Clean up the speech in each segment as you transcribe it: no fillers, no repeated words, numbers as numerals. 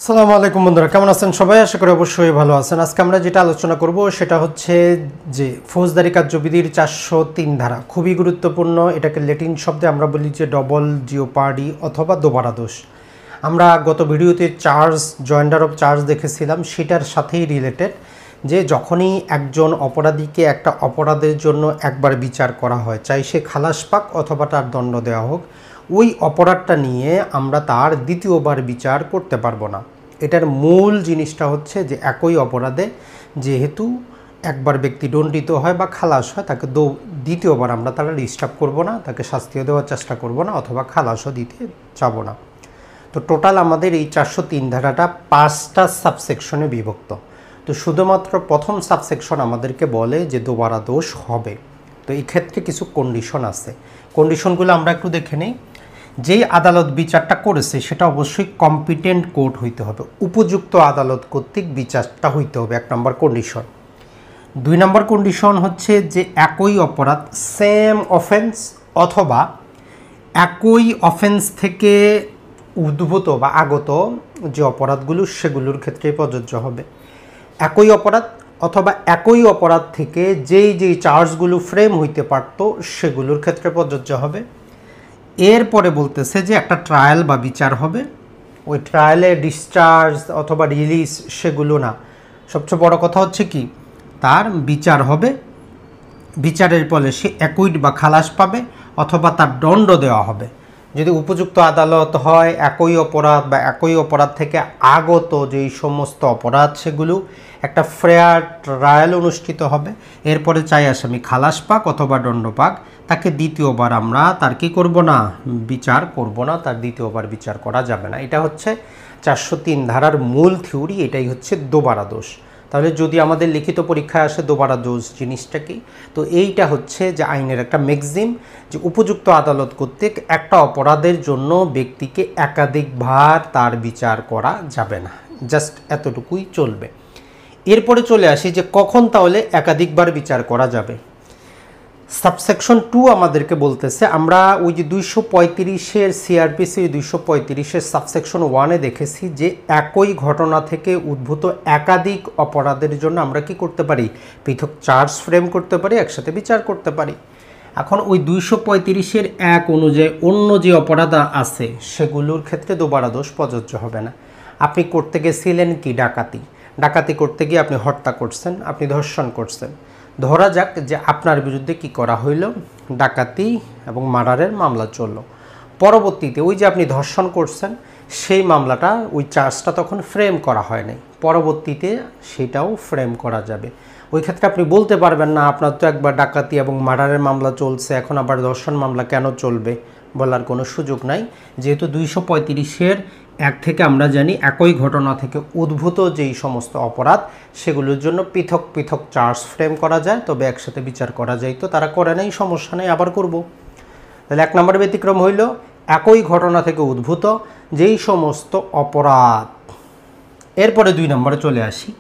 আসসালামু আলাইকুম বন্ধুরা, কেমন আছেন সবাই? আশা করি অবশ্যই ভালো আছেন। আজকে আমরা যেটা আলোচনা করব সেটা হচ্ছে যে ফৌজদারি কার্যবিধির 403 ধারা খুবই গুরুত্বপূর্ণ। এটাকে ল্যাটিন শব্দে আমরা বলি যে ডবল জিওপার্ডি অথবা দোবারা দোষ। আমরা গত ভিডিওতে চার্জ জয়েন্ডার অফ চার্জ দেখেছিলাম, সেটার সাথেই রিলেটেড যে যখনই একজন অপরাধীকে একটা অপরাধের জন্য একবার বিচার করা হয়, চাই সে খালাস পাক অথবা তার দণ্ড দেওয়া হোক, ওই অপরাধটা নিয়ে আমরা তার দ্বিতীয়বার বিচার করতে পারবো না। এটার মূল জিনিসটা হচ্ছে যে একই অপরাধে যেহেতু একবার ব্যক্তি দণ্ডিত হয় বা খালাস হয়, তাকে দ্বিতীয়বার আমরা তারা ডিস্টার্ব করবো না, তাকে শাস্তিও দেওয়ার চেষ্টা করব না অথবা খালাসও দিতে যাব না। তো টোটাল আমাদের এই 403 ধারাটা 5টা সাবসেকশনে বিভক্ত। তো শুধুমাত্র প্রথম সাবসেকশন আমাদেরকে বলে যে দোবারা দোষ হবে। তো এই ক্ষেত্রে কিছু কন্ডিশন আছে, কন্ডিশনগুলো আমরা একটু দেখে নিই। যেই আদালত বিচারটা করেছে সেটা অবশ্যই কম্পিটেন্ট কোর্ট হইতে হবে, উপযুক্ত আদালত কর্তৃক বিচারটা হইতে হবে, 1 নম্বর কন্ডিশন। 2 নম্বর কন্ডিশন হচ্ছে যে একই অপরাধ সেম অফেন্স অথবা একই অফেন্স থেকে উদ্ভূত বা আগত যে অপরাধগুলো সেগুলোর ক্ষেত্রে প্রযোজ্য হবে। একই অপরাধ অথবা একই অপরাধ থেকে যেই চার্জগুলো ফ্রেম হইতে পারত সেগুলোর ক্ষেত্রে প্রযোজ্য হবে। এরপরে বলতেছে যে একটা ট্রায়াল বা বিচার হবে, ওই ট্রায়ালে ডিসচার্জ অথবা রিলিজ সেগুলো না, সবচেয়ে বড় কথা হচ্ছে কি তার বিচার হবে। বিচারের ফলে সে অ্যাকুইট বা খালাস পাবে অথবা তার দণ্ড দেওয়া হবে। যদি উপযুক্ত আদালত হয়, একই অপরাধ বা একই অপরাধ থেকে আগত যেই সমস্ত অপরাধ সেগুলো একটা ফেয়ার ট্রায়াল অনুষ্ঠিত হবে। এরপরে চাই আসামি খালাস পাক অথবা দণ্ড পাক, তাকে দ্বিতীয়বার আমরা তার কি করব না, বিচার করব না, তার দ্বিতীয়বার বিচার করা যাবে না। এটা হচ্ছে 403 ধারার মূল থিওরি, এটাই হচ্ছে দোবারা দোষ। তাহলে যদি আমাদের লিখিত পরীক্ষায় আসে দোবারা দোষ জিনিসটা কি, তো এইটা হচ্ছে যে আইনের একটা ম্যাক্সিম যে উপযুক্ত আদালত কর্তৃক একটা অপরাধের জন্য ব্যক্তিকে একাধিকবার তার বিচার করা যাবে না, জাস্ট এতটুকুই চলবে। এরপরে চলে আসি যে কখন তাহলে একাধিকবার বিচার করা যাবে। সাবসেকশন 2 আমাদেরকে বলতেছে, আমরা ওই যে 235-এর সিআরপিসি 235-এর সাবসেকশন 1-এ দেখেছি যে একই ঘটনা থেকে উদ্ভূত একাধিক অপরাধের জন্য আমরা কি করতে পারি, পৃথক চার্জ ফ্রেম করতে পারি, একসাথে বিচার করতে পারি। এখন ওই 235-এর 1 অনুযায়ী অন্য যে অপরাধ আছে সেগুলোর ক্ষেত্রে দোবারা দোষ প্রযোজ্য হবে না। আপনি করতে গেছিলেন কি ডাকাতি করতে গিয়ে আপনি হত্যা করছেন, আপনি ধর্ষণ করছেন। ধরা যাক যে আপনার বিরুদ্ধে কি করা হইল, ডাকাতি এবং মার্ডারের মামলা চলল। পরবর্তীতে ওই যে আপনি ধর্ষণ করছেন সেই মামলাটা, ওই চার্জটা তখন ফ্রেম করা হয় নাই, পরবর্তীতে সেটাও ফ্রেম করা যাবে। ওই ক্ষেত্রে আপনি বলতে পারবেন না আপনার তো একবার ডাকাতি এবং মার্ডারের মামলা চলছে, এখন আবার ধর্ষণ মামলা কেন চলবে, বলার কোনো সুযোগ নাই। যেহেতু 235-এর 1 থেকে আমরা জানি একই ঘটনা থেকে উদ্ভূত যেই সমস্ত অপরাধ সেগুলোর জন্য পৃথক পৃথক চার্জ ফ্রেম করা যায়, তবে একসাথে বিচার করা যায়। তো তারা করে নাই, সমস্যা নেই, আবার করব। তাহলে 1 নম্বর ব্যতিক্রম হইল একই ঘটনা থেকে উদ্ভূত যেই সমস্ত অপরাধ। এরপরে 2 নম্বরে চলে আসি,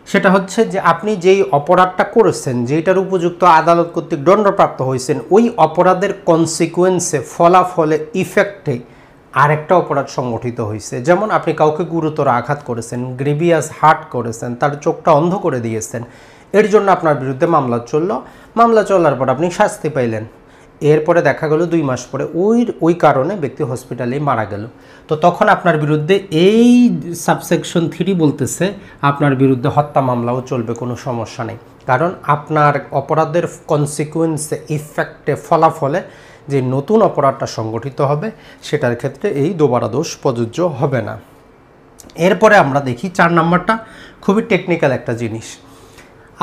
সেটা হচ্ছে যে আপনি যেই অপরাধটা করেছেন, যেটার উপযুক্ত আদালত কর্তৃক দণ্ডপ্রাপ্ত হয়েছেন, ওই অপরাধের কনসিকুয়েন্সে ফলাফলে ইফেক্টে আরেকটা অপরাধ সংগঠিত হয়েছে। যেমন আপনি কাউকে গুরুতর আঘাত করেছেন, গ্রিভিয়াস হার্ট করেছেন, তার চোখটা অন্ধ করে দিয়েছেন, এর জন্য আপনার বিরুদ্ধে মামলা চলল। মামলা চলার পর আপনি শাস্তি পাইলেন, এরপরে দেখা গেল 2 মাস পরে ওই কারণে ব্যক্তি হসপিটালেই মারা গেল। তো তখন আপনার বিরুদ্ধে এই সাবসেকশন 3 বলতেছে আপনার বিরুদ্ধে হত্যা মামলাও চলবে, কোনো সমস্যা নেই। কারণ আপনার অপরাধের কনসিকুয়েন্সে ইফেক্টে ফলাফলে যে নতুন অপরাধটা সংগঠিত হবে সেটার ক্ষেত্রে এই দোবারা দোষ প্রযোজ্য হবে না। এরপরে আমরা দেখি 4 নম্বরটা, খুবই টেকনিক্যাল একটা জিনিস।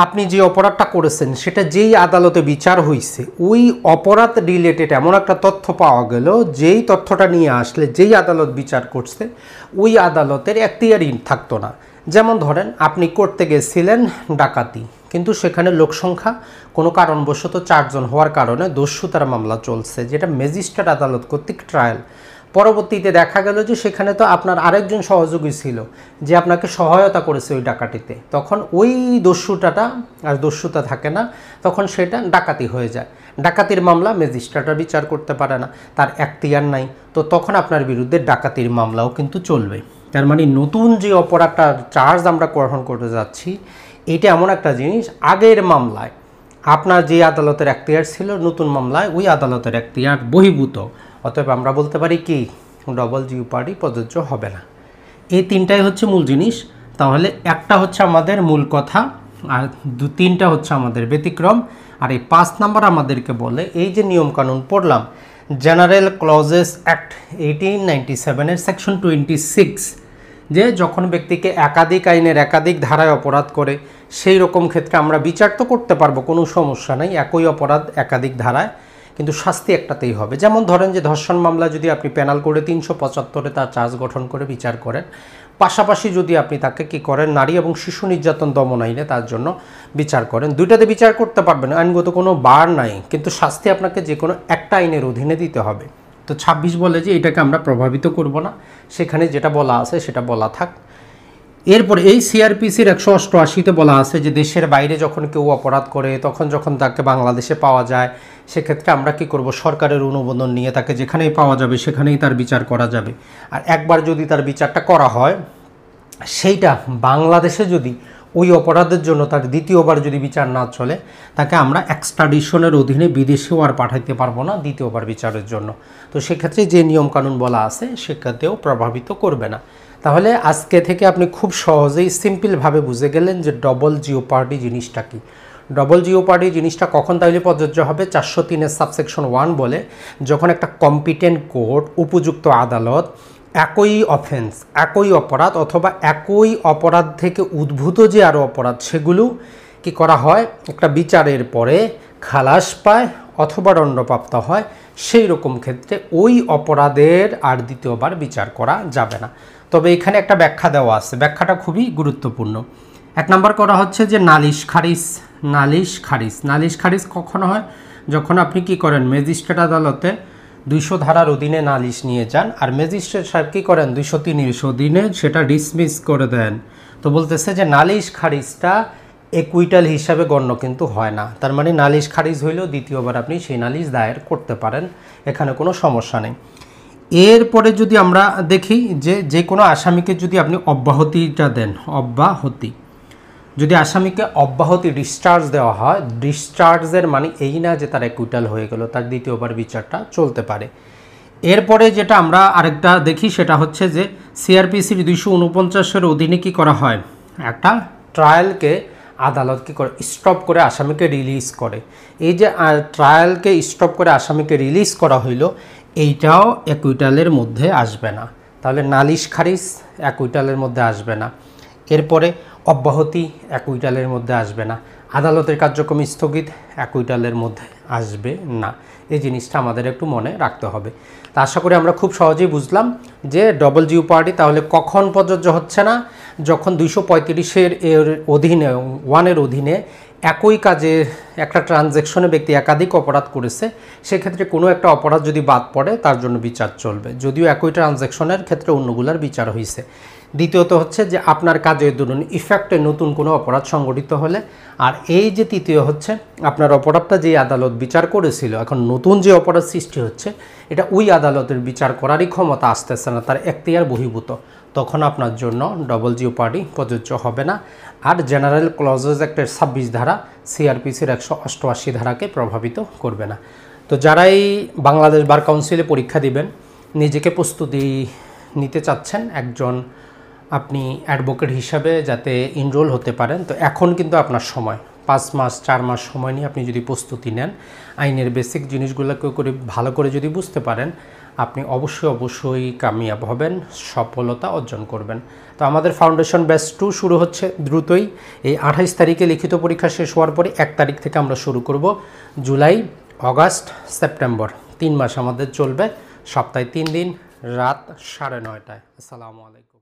আপনি যে অপরাধটা করেছেন সেটা যেই আদালতে বিচার হয়েছে, ওই অপরাধ রিলেটেড এমন একটা তথ্য পাওয়া গেল যেই তথ্যটা নিয়ে আসলে যেই আদালত বিচার করছে ওই আদালতের এখতিয়ারই থাকতো না। যেমন ধরেন আপনি করতে গেছিলেন ডাকাতি, কিন্তু সেখানে লোকসংখ্যা কোনো কারণবশত 4 জন হওয়ার কারণে দস্যুতার মামলা চলছে, যেটা ম্যাজিস্ট্রেট আদালত কর্তৃক ট্রায়াল। পরবর্তীতে দেখা গেল যে সেখানে তো আপনার আরেকজন সহযোগী ছিল যে আপনাকে সহায়তা করেছে ওই ডাকাতিতে, তখন ওই দস্যুতাটা আর দস্যুতা থাকে না, তখন সেটা ডাকাতি হয়ে যায়। ডাকাতির মামলা ম্যাজিস্ট্রেটরা বিচার করতে পারে না, তার এখতিয়ার নাই, তো তখন আপনার বিরুদ্ধে ডাকাতির মামলাও কিন্তু চলবে। তার মানে নতুন যে অপরাধটা চার্জ আমরা গ্রহণ করতে যাচ্ছি, এটা এমন একটা জিনিস, আগের মামলায় আপনার যে আদালতের এখতিয়ার ছিল, নতুন মামলায় ওই আদালতের এখতিয়ার বহির্ভূত, অতএব আমরা বলতে পারি কি ডবল জিওপার্ডি প্রযোজ্য হবে না। এই তিনটাই হচ্ছে মূল জিনিস। তাহলে একটা হচ্ছে আমাদের মূল কথা, আর তিনটা হচ্ছে আমাদের ব্যতিক্রম। আর এই 5 নাম্বার আমাদেরকে বলে এই যে নিয়মকানুন পড়লাম, জেনারেল ক্লজেস অ্যাক্ট 1897 সেকশন 26, যে যখন ব্যক্তিকে একাধিক আইনের একাধিক ধারায় অপরাধ করে, সেই রকম ক্ষেত্রে আমরা বিচার তো করতে পারবো, কোনো সমস্যা নেই, একই অপরাধ একাধিক ধারায়, কিন্তু শাস্তি একটাতেই হবে। যেমন ধরেন যে ধর্ষণ মামলা যদি আপনি পেনাল করে 375-এ তার চার্জ গঠন করে বিচার করেন, পাশাপাশি যদি আপনি তাকে কি করেন নারী এবং শিশু নির্যাতন দমন আইনে তার জন্য বিচার করেন, দুইটাতে বিচার করতে পারবেন, আইনগত কোনো বার নাই, কিন্তু শাস্তি আপনাকে যে কোনো একটা আইনের অধীনে দিতে হবে। তো 26 বলে যে এটাকে আমরা প্রভাবিত করব না, সেখানে যেটা বলা আছে সেটা বলা থাক। এরপরে এই সিআরপিসির 188-তে বলা আছে যে দেশের বাইরে যখন কেউ অপরাধ করে, তখন যখন তাকে বাংলাদেশে পাওয়া যায়, সেক্ষেত্রে আমরা কি করব, সরকারের অনুমোদন নিয়ে তাকে যেখানেই পাওয়া যাবে সেখানেই তার বিচার করা যাবে। আর একবার যদি তার বিচারটা করা হয়, সেইটা বাংলাদেশে যদি ওই অপরাধের জন্য তার দ্বিতীয়বার যদি বিচার না চলে, তাকে আমরা এক্সট্রাডিশনের অধীনে বিদেশেও আর পাঠাইতে পারবো না দ্বিতীয়বার বিচারের জন্য। তো সেক্ষেত্রে যে নিয়মকানুন বলা আছে সেক্ষেত্রেও প্রভাবিত করবে না। তাহলে আজকে থেকে আপনি খুব সহজেই সিম্পলভাবে বুঝে গেলেন যে ডবল জিওপার্ডি জিনিসটা কি। ডবল জিওপার্ডি জিনিসটা কখন তাহলে প্রযোজ্য হবে? 403-এর সাবসেকশন 1 বলে, যখন একটা কম্পিটেন্ট কোর্ট, উপযুক্ত আদালত একই অফেন্স, একই অপরাধ অথবা একই অপরাধ থেকে উদ্ভূত যে আরও অপরাধ, সেগুলো কি করা হয়, একটা বিচারের পরে খালাস পায় অথবা দণ্ডপ্রাপ্ত হয়, সেই রকম ক্ষেত্রে ওই অপরাধের আর দ্বিতীয়বার বিচার করা যাবে না। তবে এখানে একটা ব্যাখ্যা দেওয়া আছে, ব্যাখ্যাটা খুবই গুরুত্বপূর্ণ। 1 নম্বর করা হচ্ছে যে নালিশ খারিজ। নালিশ খারিজ কখন হয়? যখন আপনি কি করেন, ম্যাজিস্ট্রেট আদালতে 200 ধারার অধীনে নালিশ নিয়ে যান, আর ম্যাজিস্ট্রেট সাহেব কী করেন 203-এর অধীনে সেটা ডিসমিস করে দেন। তো বলতেছে যে নালিশ খারিজটা একুইটাল হিসাবে গণ্য কিন্তু হয় না। তার মানে নালিশ খারিজ হইলেও দ্বিতীয়বার আপনি সেই নালিশ দায়ের করতে পারেন, এখানে কোনো সমস্যা নেই। এরপরে যদি আমরা দেখি যে কোনো আসামিকে যদি আপনি অব্যাহতিটা দেন, যদি আসামিকে অব্যাহতি ডিসচার্জ দেওয়া হয়, ডিসচার্জের মানে এই না যে তার একুইটাল হয়ে গেল, তার দ্বিতীয়বার বিচারটা চলতে পারে। এরপরে যেটা আমরা আরেকটা দেখি সেটা হচ্ছে যে সিআরপিসির 249-এর অধীনে কি করা হয়, একটা ট্রায়ালকে আদালত কী করে, স্টপ করে আসামিকে রিলিজ করে। এই যে ট্রায়ালকে স্টপ করে আসামিকে রিলিজ করা হইল, এইটাও একুইটালের মধ্যে আসবে না। তাহলে নালিশ খারিজ একুইটালের মধ্যে আসবে না। এরপরে অব্যাহতি একুইটালের মধ্যে আসবে না। আদালতের কার্যক্রম স্থগিত একুইটালের মধ্যে আসবে না। এই জিনিসটা আমাদের একটু মনে রাখতে হবে। তা আশা করি আমরা খুব সহজেই বুঝলাম যে ডবল জিওপার্ডি তাহলে কখন প্রযোজ্য হচ্ছে না, যখন 235-এর অধীনে 1-এর অধীনে একই কাজে একটা ট্রানজ্যাকশনে ব্যক্তি একাধিক অপরাধ করেছে, সেক্ষেত্রে কোনো একটা অপরাধ যদি বাদ পড়ে তার জন্য বিচার চলবে, যদিও একই ট্রানজ্যাকশনের ক্ষেত্রে অন্যগুলোর বিচার হয়েছে। দ্বিতীয়ত হচ্ছে যে আপনার কাজের দরুন ইফেক্টে নতুন কোনো অপরাধ সংগঠিত হলে, আর এই যে তৃতীয় হচ্ছে আপনার অপরাধটা যে আদালত বিচার করেছিল, এখন নতুন যে অপরাধ সৃষ্টি হচ্ছে এটা ওই আদালতের বিচার করারই ক্ষমতা আসতেছে না, তার এখতিয়ার বহির্ভূত, তখন আপনার জন্য ডবল জিওপার্ডি প্রযোজ্য হবে না। আর জেনারেল ক্লজেস অ্যাক্টের 26 ধারা সিআরপিসির 188 ধারাকে প্রভাবিত করবে না। তো যারাই বাংলাদেশ বার কাউন্সিলে পরীক্ষা দিবেন, নিজেকে প্রস্তুতি নিতে চাচ্ছেন, একজন আপনি অ্যাডভোকেট হিসাবে যাতে এনরোল হতে পারেন, তো এখন কিন্তু আপনার সময়, 5 মাস 4 মাস সময় নিয়ে আপনি যদি প্রস্তুতি নেন, আইনের বেসিক জিনিসগুলোকে করে ভালো করে যদি বুঝতে পারেন, আপনি অবশ্যই কামিয়াব হবেন, সফলতা অর্জন করবেন। তো আমাদের ফাউন্ডেশন ব্যাচ 2 শুরু হচ্ছে দ্রুতই। এই 28 তারিখে লিখিত পরীক্ষা শেষ হওয়ার পরে 1 তারিখ থেকে আমরা শুরু করব। জুলাই, অগাস্ট, সেপ্টেম্বর 3 মাস আমাদের চলবে, সপ্তাহে 3 দিন, রাত 9:30টায়। আসসালামু আলাইকুম।